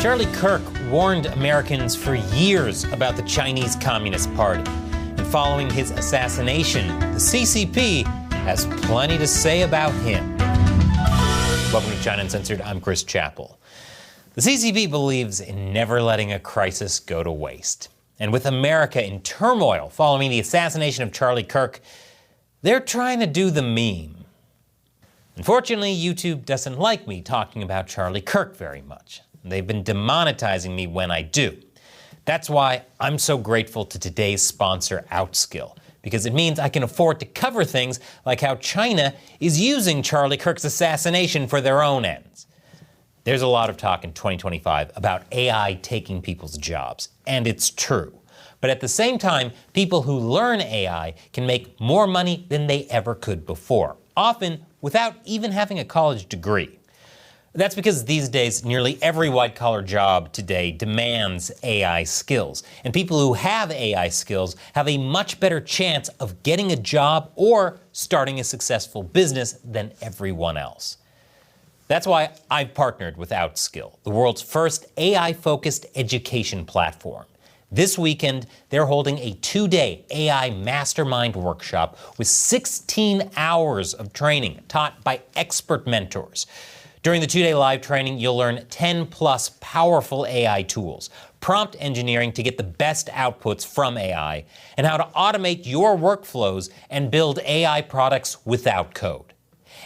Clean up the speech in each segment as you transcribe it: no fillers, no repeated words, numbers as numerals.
Charlie Kirk warned Americans for years about the Chinese Communist Party. And following his assassination, the CCP has plenty to say about him. Welcome to China Uncensored. I'm Chris Chappell. The CCP believes in never letting a crisis go to waste. And with America in turmoil following the assassination of Charlie Kirk, they're trying to do the meme. Unfortunately, YouTube doesn't like me talking about Charlie Kirk very much. They've been demonetizing me when I do. That's why I'm so grateful to today's sponsor, Outskill, because it means I can afford to cover things like how China is using Charlie Kirk's assassination for their own ends. There's a lot of talk in 2025 about AI taking people's jobs, and it's true. But at the same time, people who learn AI can make more money than they ever could before, often without even having a college degree. That's because these days, nearly every white-collar job today demands AI skills. And people who have AI skills have a much better chance of getting a job or starting a successful business than everyone else. That's why I've partnered with Outskill, the world's first AI-focused education platform. This weekend, they're holding a 2-day AI mastermind workshop with 16 hours of training taught by expert mentors. During the 2-day live training, you'll learn 10+ powerful AI tools, prompt engineering to get the best outputs from AI, and how to automate your workflows and build AI products without code.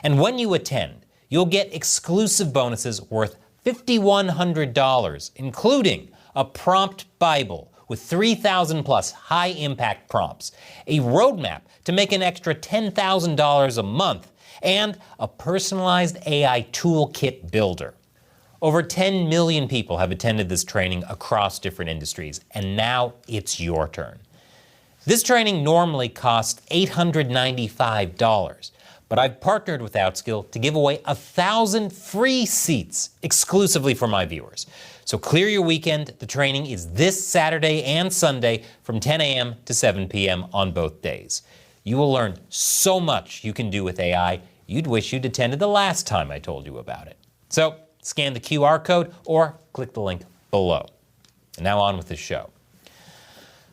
And when you attend, you'll get exclusive bonuses worth $5,100, including a prompt Bible with 3,000+ high-impact prompts, a roadmap to make an extra $10,000 a month, and a personalized AI toolkit builder. Over 10 million people have attended this training across different industries, and now it's your turn. This training normally costs $895, but I've partnered with Outskill to give away 1,000 free seats exclusively for my viewers. So clear your weekend. The training is this Saturday and Sunday from 10 a.m. to 7 p.m. on both days. You will learn so much you can do with AI, you'd wish you'd attended the last time I told you about it. So scan the QR code or click the link below. And now on with the show.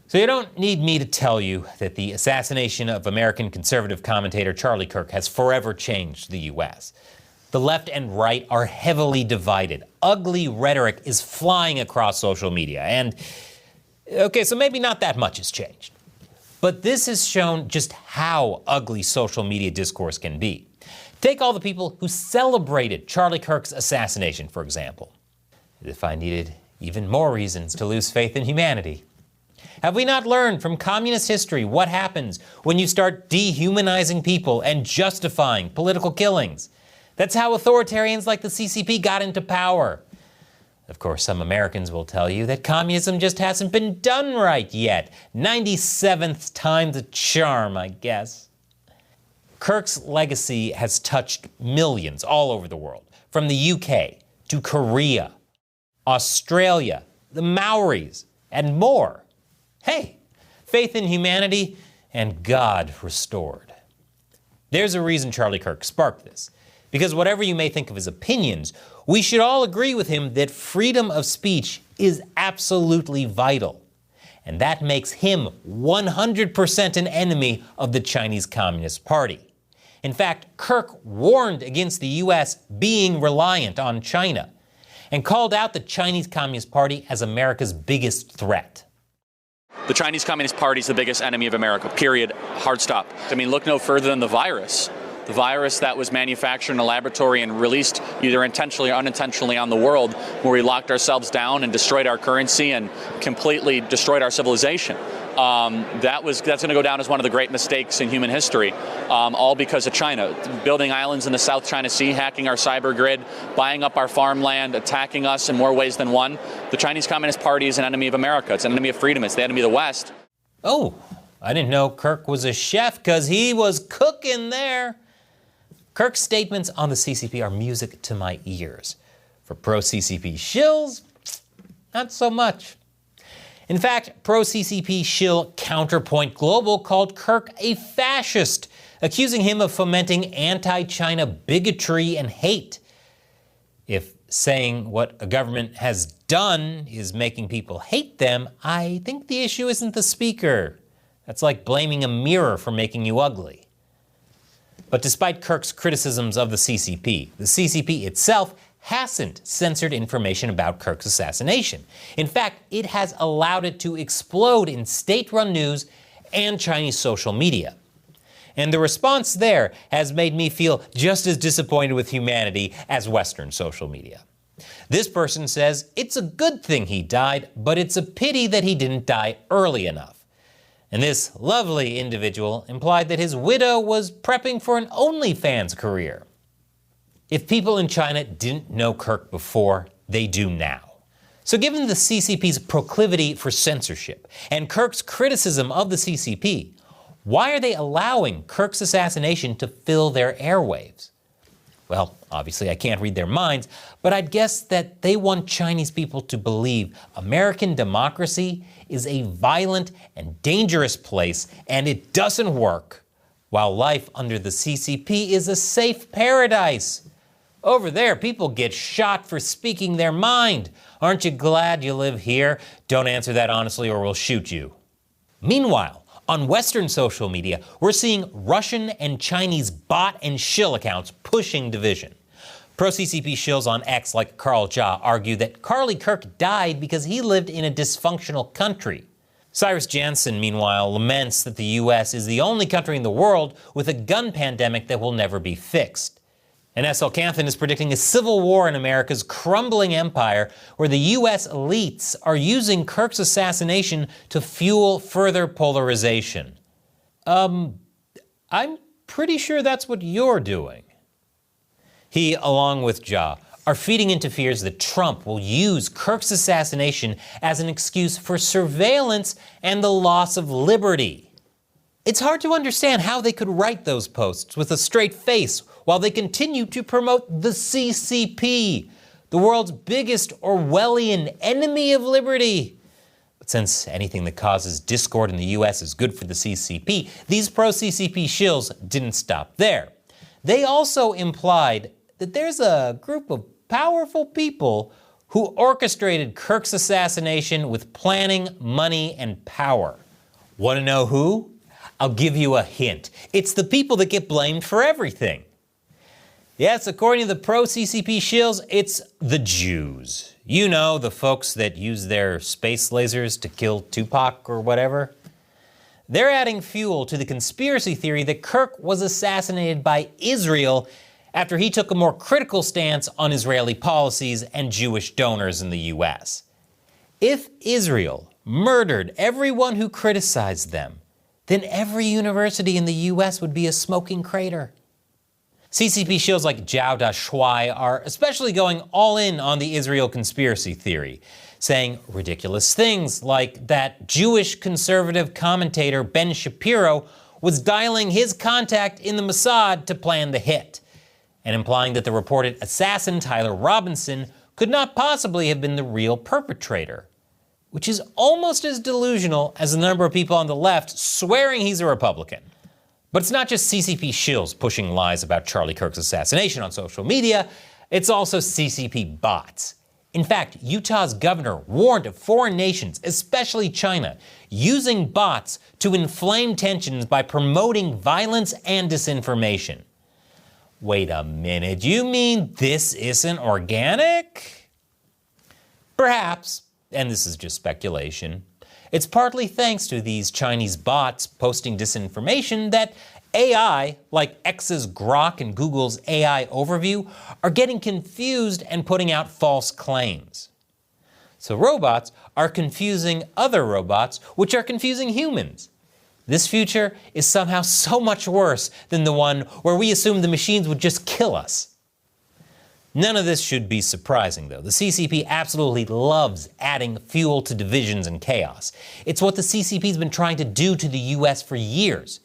So you don't need me to tell you that the assassination of American conservative commentator Charlie Kirk has forever changed the U.S. The left and right are heavily divided. Ugly rhetoric is flying across social media. And, okay, so maybe not that much has changed. But this has shown just how ugly social media discourse can be. Take all the people who celebrated Charlie Kirk's assassination, for example. If I needed even more reasons to lose faith in humanity. Have we not learned from communist history what happens when you start dehumanizing people and justifying political killings? That's how authoritarians like the CCP got into power. Of course, some Americans will tell you that communism just hasn't been done right yet. 97th time the charm, I guess. Kirk's legacy has touched millions all over the world, from the UK to Korea, Australia, the Maoris, and more. Hey, faith in humanity and God restored. There's a reason Charlie Kirk sparked this. Because whatever you may think of his opinions, we should all agree with him that freedom of speech is absolutely vital. And that makes him 100% an enemy of the Chinese Communist Party. In fact, Kirk warned against the U.S. being reliant on China and called out the Chinese Communist Party as America's biggest threat. The Chinese Communist Party is the biggest enemy of America, period, hard stop. I mean, look no further than the virus. The virus that was manufactured in a laboratory and released either intentionally or unintentionally on the world, where we locked ourselves down and destroyed our currency and completely destroyed our civilization. That's going to go down as one of the great mistakes in human history, all because of China. Building islands in the South China Sea, hacking our cyber grid, buying up our farmland, attacking us in more ways than one. The Chinese Communist Party is an enemy of America. It's an enemy of freedom. It's the enemy of the West. Oh, I didn't know Kirk was a chef because he was cooking there. Kirk's statements on the CCP are music to my ears. For pro-CCP shills, not so much. In fact, pro-CCP shill Counterpoint Global called Kirk a fascist, accusing him of fomenting anti-China bigotry and hate. If saying what a government has done is making people hate them, I think the issue isn't the speaker. That's like blaming a mirror for making you ugly. But despite Kirk's criticisms of the CCP itself hasn't censored information about Kirk's assassination. In fact, it has allowed it to explode in state-run news and Chinese social media. And the response there has made me feel just as disappointed with humanity as Western social media. This person says it's a good thing he died, but it's a pity that he didn't die early enough. And this lovely individual implied that his widow was prepping for an OnlyFans career. If people in China didn't know Kirk before, they do now. So given the CCP's proclivity for censorship and Kirk's criticism of the CCP, why are they allowing Kirk's assassination to fill their airwaves? Well, obviously I can't read their minds, but I'd guess that they want Chinese people to believe American democracy is a violent and dangerous place and it doesn't work, while life under the CCP is a safe paradise. Over there, people get shot for speaking their mind. Aren't you glad you live here? Don't answer that honestly or we'll shoot you. Meanwhile, on Western social media, we're seeing Russian and Chinese bot and shill accounts pushing division. Pro-CCP shills on X like Carl Jha argue that Charlie Kirk died because he lived in a dysfunctional country. Cyrus Jansen, meanwhile, laments that the US is the only country in the world with a gun pandemic that will never be fixed. And S.L. Canthan is predicting a civil war in America's crumbling empire where the U.S. elites are using Kirk's assassination to fuel further polarization. I'm pretty sure that's what you're doing. He, along with Jha, are feeding into fears that Trump will use Kirk's assassination as an excuse for surveillance and the loss of liberty. It's hard to understand how they could write those posts with a straight face while they continue to promote the CCP, the world's biggest Orwellian enemy of liberty. But since anything that causes discord in the US is good for the CCP, these pro-CCP shills didn't stop there. They also implied that there's a group of powerful people who orchestrated Kirk's assassination with planning, money, and power. Want to know who? I'll give you a hint. It's the people that get blamed for everything. Yes, according to the pro-CCP shills, it's the Jews. You know, the folks that use their space lasers to kill Tupac or whatever. They're adding fuel to the conspiracy theory that Kirk was assassinated by Israel after he took a more critical stance on Israeli policies and Jewish donors in the US. If Israel murdered everyone who criticized them, then every university in the US would be a smoking crater. CCP shills like Zhao Dashuai are especially going all in on the Israel conspiracy theory, saying ridiculous things like that Jewish conservative commentator Ben Shapiro was dialing his contact in the Mossad to plan the hit, and implying that the reported assassin Tyler Robinson could not possibly have been the real perpetrator, which is almost as delusional as the number of people on the left swearing he's a Republican. But it's not just CCP shills pushing lies about Charlie Kirk's assassination on social media, it's also CCP bots. In fact, Utah's governor warned of foreign nations, especially China, using bots to inflame tensions by promoting violence and disinformation. Wait a minute, you mean this isn't organic? Perhaps, and this is just speculation. It's partly thanks to these Chinese bots posting disinformation that AI, like X's Grok and Google's AI Overview, are getting confused and putting out false claims. So robots are confusing other robots, which are confusing humans. This future is somehow so much worse than the one where we assumed the machines would just kill us. None of this should be surprising, though. The CCP absolutely loves adding fuel to divisions and chaos. It's what the CCP's been trying to do to the US for years.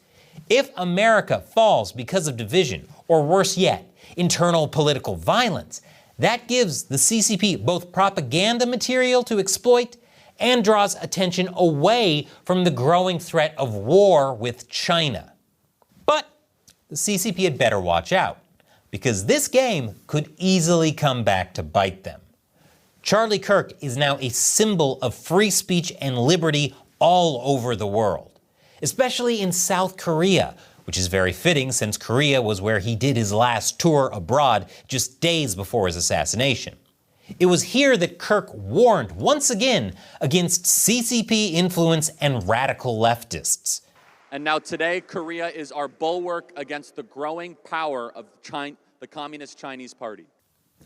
If America falls because of division, or worse yet, internal political violence, that gives the CCP both propaganda material to exploit and draws attention away from the growing threat of war with China. But the CCP had better watch out, because this game could easily come back to bite them. Charlie Kirk is now a symbol of free speech and liberty all over the world, especially in South Korea, which is very fitting since Korea was where he did his last tour abroad just days before his assassination. It was here that Kirk warned once again against CCP influence and radical leftists. And now today, Korea is our bulwark against the growing power of the Communist Chinese Party.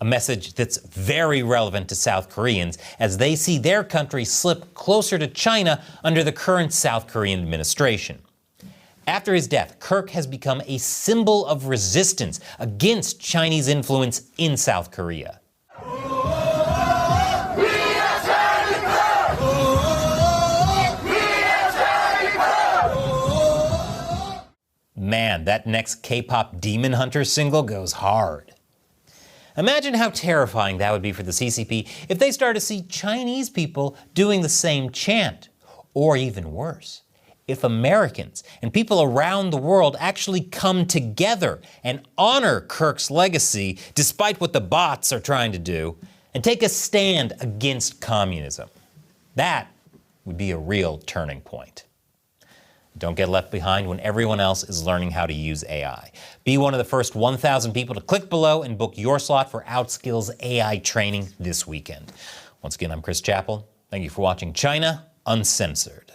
A message that's very relevant to South Koreans as they see their country slip closer to China under the current South Korean administration. After his death, Kirk has become a symbol of resistance against Chinese influence in South Korea. Man, that next K-pop Demon Hunter single goes hard. Imagine how terrifying that would be for the CCP if they start to see Chinese people doing the same chant. Or even worse, if Americans and people around the world actually come together and honor Kirk's legacy despite what the bots are trying to do and take a stand against communism. That would be a real turning point. Don't get left behind when everyone else is learning how to use AI. Be one of the first 1,000 people to click below and book your slot for OutSkills AI training this weekend. Once again, I'm Chris Chappell. Thank you for watching China Uncensored.